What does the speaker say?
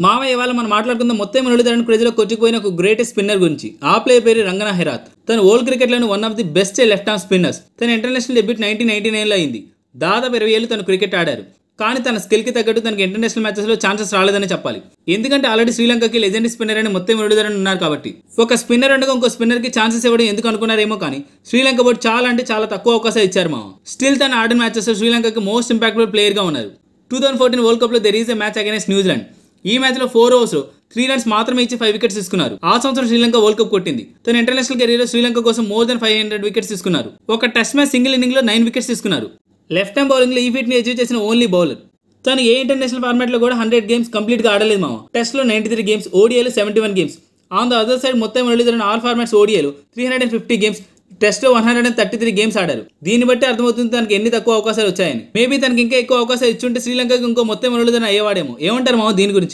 మామయ్య ఇవాళ మనం మాట్లాడుకుందాం మొత్తం మురళీధరన్ క్రేజ్లో కొచ్చిపోయిన ఒక గ్రేటెస్ట్ స్పిన్నర్ గురించి. ఆ ప్లేయర్ పేరు రంగనా హెరాత్. తను వరల్డ్ క్రికెట్లోని one of the best left arm spinners. తన ఇంటర్నేషనల్ డెబ్యూట్ 1999లో అయింది. దాదాపు 20 ఏళ్ళు తను క్రికెట్ ఆడారు. కానీ తన స్కిల్కి తగ్గట్టు తనకి ఇంటర్నేషనల్ మ్యాచెస్లో ఛాన్సెస్ రాలేదని చెప్పాలి. ఎందుకంటే ఆల్రెడీ శ్రీలంకకి లెజెండ్ స్పిన్నర్ అని మొత్తం మురళీధరన్ ఉన్నారు కాబట్టి. ఒక స్పిన్నర్ ఉండగా ఇంకో స్పిన్నర్కి ఛాన్సెస్ ఇవ్వడం ఎందుకు అనుకున్నారేమో కానీ శ్రీలంక బోర్డు చాలా తక్కువ అవకాశాలు ఇచ్చారు మామ. స్టిల్ తన ఆడిన మ్యాచెస్లో శ్రీలంకకి మోస్ట్ ఇంపాక్ట్ఫుల్ ప్లేయర్గా ఉన్నారు. 2014 వరల్డ్ కప్లో there is a match against New Zealand. ఈ మ్యాచ్లో 4 ఓవర్స్లో 3 రన్స్ మాత్రమే ఇచ్చి 5 వికెట్స్ తీసుకున్నారు. ఆ సంవత్సరం శ్రీలంక వరల్డ్ కప్ కొట్టింది. తన ఇంటర్నేషనల్ కెరీర్లో శ్రీలంక కోసం మోర్ దెన్ 500 వికెట్స్ తీసుకున్నారు. ఒక టెస్ట్ మ్యాచ్ సింగిల్ ఇన్నింగ్లో 9 వికెట్స్ తీసుకున్నారు. లెఫ్ట్ హ్యాండ్ బౌలింగ్లో ఈ ఫీట్ని అచీవ్ చేసిన ఓన్లీ బౌలర్. తను ఏ ఇంటర్నేషనల్ ఫార్మాట్లో కూడా 100 గేమ్స్ కంప్లీట్గా ఆడలేదు మామ. టెస్ట్లో 93 గేమ్స్, ఓడిఐలు 71 games. On the other side మొత్తం మురళీధరన్ ఆల్ ఫార్మాట్స్ ఓడిఐలు 350 గేమ్స్, టెస్ట్లో 133 గేమ్స్ ఆడారు. దీన్ని బట్టి అర్థమవుతుంది తనకి ఎన్ని తక్కువ అవకాశాలు వచ్చాయని. మేబీ తనకి ఇంకా ఎక్కువ అవకాశాలు ఇచ్చుంటే శ్రీలంకకి ఇంకో మొత్తం మురళీధరన్ అయ్యేవాడేమో. ఏమంటారు మామ దీని గురించి?